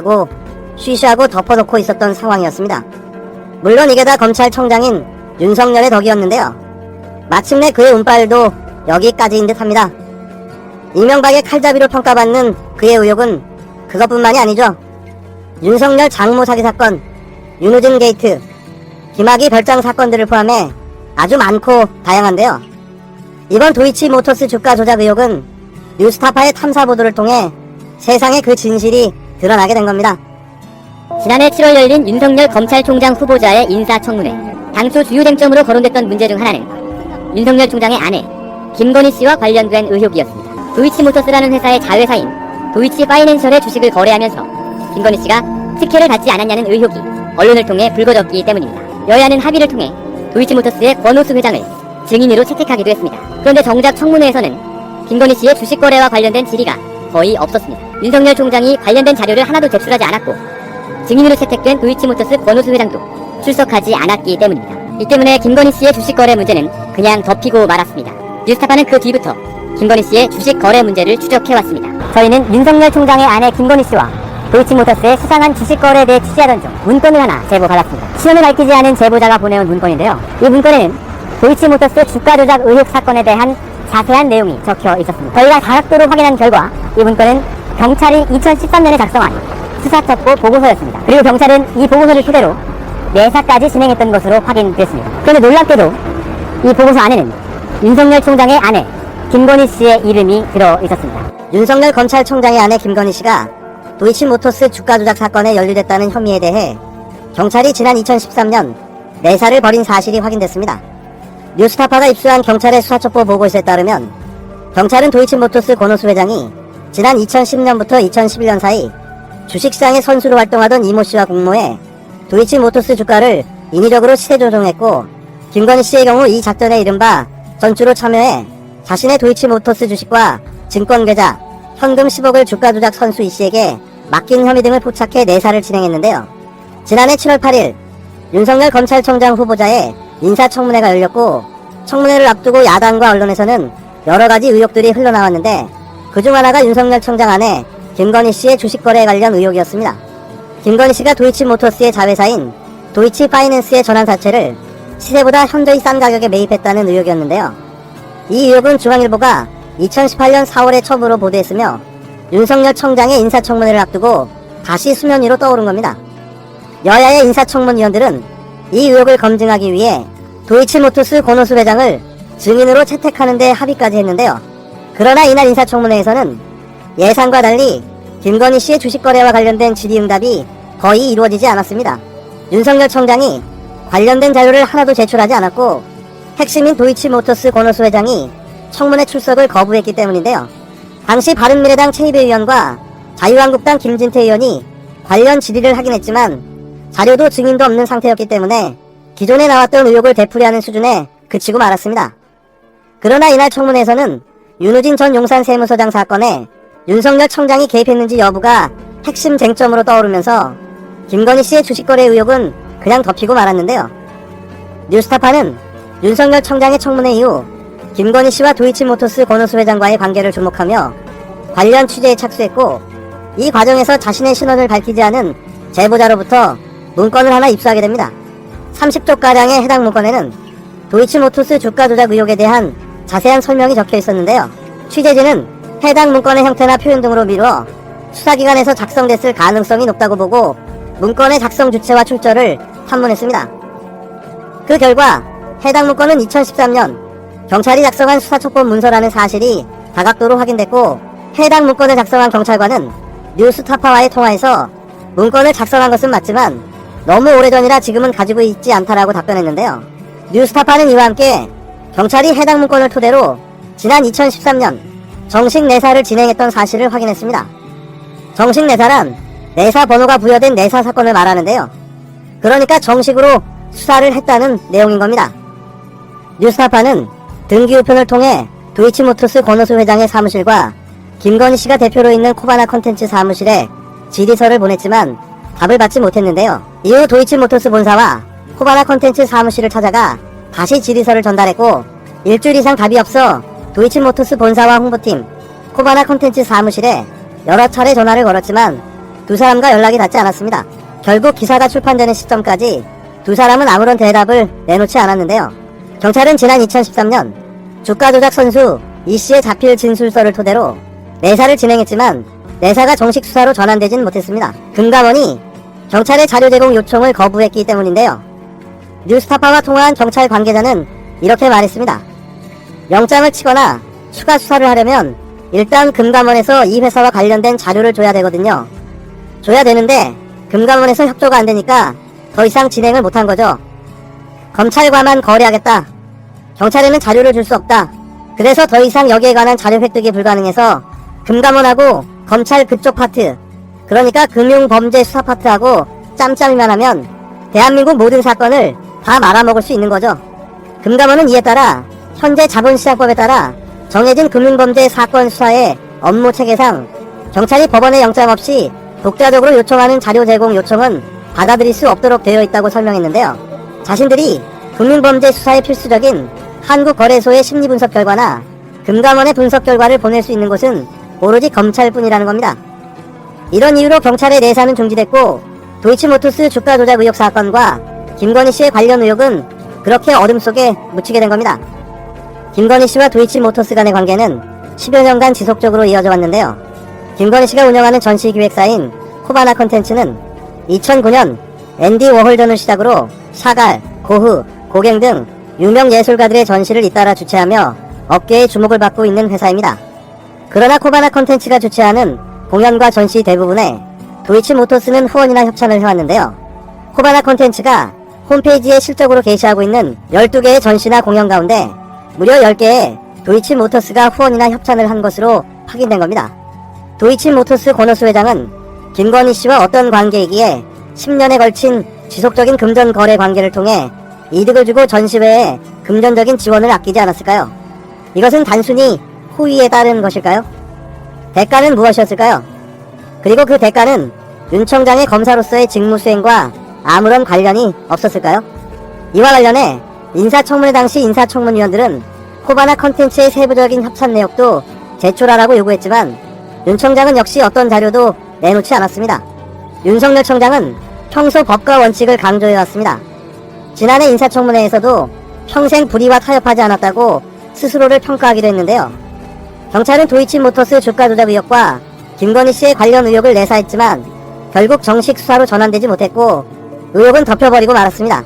두고 쉬쉬하고 덮어놓고 있었던 상황이었습니다. 물론 이게 다 검찰청장인 윤석열의 덕이었는데요. 마침내 그의 운빨도 여기까지인 듯합니다. 이명박의 칼잡이로 평가받는 그의 의혹은 그것뿐만이 아니죠. 윤석열 장모 사기 사건, 윤우진 게이트, 김학의 별장 사건들을 포함해 아주 많고 다양한데요. 이번 도이치모터스 주가 조작 의혹은 뉴스타파의 탐사 보도를 통해 세상에 그 진실이 드러나게 된 겁니다. 지난해 7월 열린 윤석열 검찰총장 후보자의 인사청문회. 당초 주요 쟁점으로 거론됐던 문제 중 하나는 윤석열 총장의 아내 김건희 씨와 관련된 의혹이었습니다. 도이치모터스라는 회사의 자회사인 도이치파이낸셜의 주식을 거래하면서 김건희 씨가 특혜를 받지 않았냐는 의혹이 언론을 통해 불거졌기 때문입니다. 여야는 합의를 통해 도이치모터스의 권오수 회장을 증인으로 채택하기도 했습니다. 그런데 정작 청문회에서는 김건희 씨의 주식 거래와 관련된 질의가 거의 없었습니다. 윤석열 총장이 관련된 자료를 하나도 제출하지 않았고 증인으로 채택된 도이치모터스 권오수 회장도 출석하지 않았기 때문입니다. 이 때문에 김건희 씨의 주식 거래 문제는 그냥 덮이고 말았습니다. 뉴스타파는 그 뒤부터 김건희 씨의 주식 거래 문제를 추적해왔습니다. 저희는 윤석열 총장의 아내 김건희 씨와 도이치모터스의 수상한 주식 거래에 대해 취재하던 중 문건을 하나 제보받았습니다. 신원을 밝히지 않은 제보자가 보내온 문건인데요. 이 문건에는 도이치모터스 주가 조작 의혹 사건에 대한 자세한 내용이 적혀 있었습니다. 저희가 다각도로 확인한 결과 이 문건은 경찰이 2013년에 작성한 수사첩보 보고서였습니다. 그리고 경찰은 이 보고서를 토대로 내사까지 진행했던 것으로 확인됐습니다. 그런데 놀랍게도 이 보고서 안에는 윤석열 총장의 아내 김건희 씨의 이름이 들어 있었습니다. 윤석열 검찰총장의 아내 김건희 씨가 도이치모터스 주가 조작 사건에 연루됐다는 혐의에 대해 경찰이 지난 2013년 내사를 벌인 사실이 확인됐습니다. 뉴스타파가 입수한 경찰의 수사첩보 보고서에 따르면 경찰은 도이치모터스 권오수 회장이 지난 2010년부터 2011년 사이 주식시장의 선수로 활동하던 이모 씨와 공모해 도이치모터스 주가를 인위적으로 시세 조정했고 김건희 씨의 경우 이 작전에 이른바 전주로 참여해 자신의 도이치모터스 주식과 증권계좌, 현금 10억을 주가 조작 선수 이 씨에게 맡긴 혐의 등을 포착해 내사를 진행했는데요. 지난해 7월 8일 윤석열 검찰총장 후보자의 인사청문회가 열렸고 청문회를 앞두고 야당과 언론에서는 여러가지 의혹들이 흘러나왔는데 그중 하나가 윤석열 총장 아내 김건희 씨의 주식 거래에 관련 의혹이었습니다. 김건희 씨가 도이치모터스의 자회사인 도이치파이낸스의 전환사채를 시세보다 현저히 싼 가격에 매입했다는 의혹이었는데요. 이 의혹은 중앙일보가 2018년 4월에 처음으로 보도했으며 윤석열 총장의 인사청문회를 앞두고 다시 수면 위로 떠오른 겁니다. 여야의 인사청문위원들은 이 의혹을 검증하기 위해 도이치모터스 권오수 회장을 증인으로 채택하는 데 합의까지 했는데요. 그러나 이날 인사청문회에서는 예상과 달리 김건희 씨의 주식 거래와 관련된 질의응답이 거의 이루어지지 않았습니다. 윤석열 총장이 관련된 자료를 하나도 제출하지 않았고 핵심인 도이치모터스 권오수 회장이 청문회 출석을 거부했기 때문인데요. 당시 바른미래당 최이배 의원과 자유한국당 김진태 의원이 관련 질의를 하긴 했지만 자료도 증인도 없는 상태였기 때문에 기존에 나왔던 의혹을 되풀이하는 수준에 그치고 말았습니다. 그러나 이날 청문회에서는 윤우진 전 용산세무서장 사건에 윤석열 총장이 개입했는지 여부가 핵심 쟁점으로 떠오르면서 김건희 씨의 주식거래 의혹은 그냥 덮이고 말았는데요. 뉴스타파는 윤석열 총장의 청문회 이후 김건희 씨와 도이치모터스 권오수 회장과의 관계를 주목하며 관련 취재에 착수했고 이 과정에서 자신의 신원을 밝히지 않은 제보자로부터 문건을 하나 입수하게 됩니다. 30쪽가량의 해당 문건에는 도이치모터스 주가 조작 의혹에 대한 자세한 설명이 적혀 있었는데요. 취재진은 해당 문건의 형태나 표현 등으로 미루어 수사기관에서 작성됐을 가능성이 높다고 보고 문건의 작성 주체와 출처를 탐문했습니다. 그 결과 해당 문건은 2013년 경찰이 작성한 수사촉보 문서라는 사실이 다각도로 확인됐고 해당 문건을 작성한 경찰관은 뉴스타파와의 통화에서 문건을 작성한 것은 맞지만 너무 오래전이라 지금은 가지고 있지 않다라고 답변했는데요. 뉴스타파는 이와 함께 경찰이 해당 문건을 토대로 지난 2013년 정식 내사를 진행했던 사실을 확인했습니다. 정식 내사란 내사 번호가 부여된 내사 사건을 말하는데요. 그러니까 정식으로 수사를 했다는 내용인 겁니다. 뉴스타파는 등기 우편을 통해 도이치모터스 권오수 회장의 사무실과 김건희 씨가 대표로 있는 코바나 컨텐츠 사무실에 질의서를 보냈지만 답을 받지 못했는데요. 이후 도이치모터스 본사와 코바나 컨텐츠 사무실을 찾아가 다시 질의서를 전달했고 일주일 이상 답이 없어 도이치모터스 본사와 홍보팀, 코바나 컨텐츠 사무실에 여러 차례 전화를 걸었지만 두 사람과 연락이 닿지 않았습니다. 결국 기사가 출판되는 시점까지 두 사람은 아무런 대답을 내놓지 않았는데요. 경찰은 지난 2013년 주가 조작 선수 이씨의 자필 진술서를 토대로 내사를 진행했지만 내사가 정식 수사로 전환되진 못했습니다. 금감원이 경찰의 자료 제공 요청을 거부했기 때문인데요. 뉴스타파와 통화한 경찰 관계자는 이렇게 말했습니다. 영장을 치거나 추가 수사를 하려면 일단 금감원에서 이 회사와 관련된 자료를 줘야 되거든요. 줘야 되는데 금감원에서 협조가 안 되니까 더 이상 진행을 못한 거죠. 검찰과만 거래하겠다. 경찰에는 자료를 줄 수 없다. 그래서 더 이상 여기에 관한 자료 획득이 불가능해서 금감원하고 검찰 그쪽 파트, 그러니까 금융범죄수사 파트하고 짬짬이만 하면 대한민국 모든 사건을 다 말아먹을 수 있는 거죠. 금감원은 이에 따라 현재 자본시장법에 따라 정해진 금융범죄 사건 수사의 업무 체계상 경찰이 법원의 영장 없이 독자적으로 요청하는 자료 제공 요청은 받아들일 수 없도록 되어 있다고 설명했는데요. 자신들이 금융범죄 수사에 필수적인 한국거래소의 심리분석 결과나 금감원의 분석 결과를 보낼 수 있는 곳은 오로지 검찰뿐이라는 겁니다. 이런 이유로 경찰의 내사는 중지됐고 도이치모터스 주가 조작 의혹 사건과 김건희 씨의 관련 의혹은 그렇게 어둠 속에 묻히게 된 겁니다. 김건희 씨와 도이치모터스 간의 관계는 10여 년간 지속적으로 이어져 왔는데요. 김건희 씨가 운영하는 전시기획사인 코바나 컨텐츠는 2009년 앤디 워홀전을 시작으로 샤갈, 고흐, 고갱 등 유명 예술가들의 전시를 잇따라 주최하며 업계의 주목을 받고 있는 회사입니다. 그러나 코바나 컨텐츠가 주최하는 공연과 전시 대부분에 도이치모터스는 후원이나 협찬을 해왔는데요. 코바나 컨텐츠가 홈페이지에 실적으로 게시하고 있는 12개의 전시나 공연 가운데 무려 10개에 도이치모터스가 후원이나 협찬을 한 것으로 확인된 겁니다. 도이치모터스 권오수 회장은 김건희 씨와 어떤 관계이기에 10년에 걸친 지속적인 금전 거래 관계를 통해 이득을 주고 전시 외에 금전적인 지원을 아끼지 않았을까요? 이것은 단순히 호의에 따른 것일까요? 대가는 무엇이었을까요? 그리고 그 대가는 윤 청장의 검사로서의 직무 수행과 아무런 관련이 없었을까요? 이와 관련해 인사청문회 당시 인사청문위원들은 코바나 컨텐츠의 세부적인 협찬 내역도 제출하라고 요구했지만 윤 청장은 역시 어떤 자료도 내놓지 않았습니다. 윤석열 청장은 평소 법과 원칙을 강조해왔습니다. 지난해 인사청문회에서도 평생 불의와 타협하지 않았다고 스스로를 평가하기도 했는데요. 경찰은 도이치모터스 주가 조작 의혹과 김건희 씨의 관련 의혹을 내사했지만 결국 정식 수사로 전환되지 못했고 의혹은 덮여버리고 말았습니다.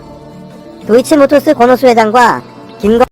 도이치모터스 권오수 회장과 김건희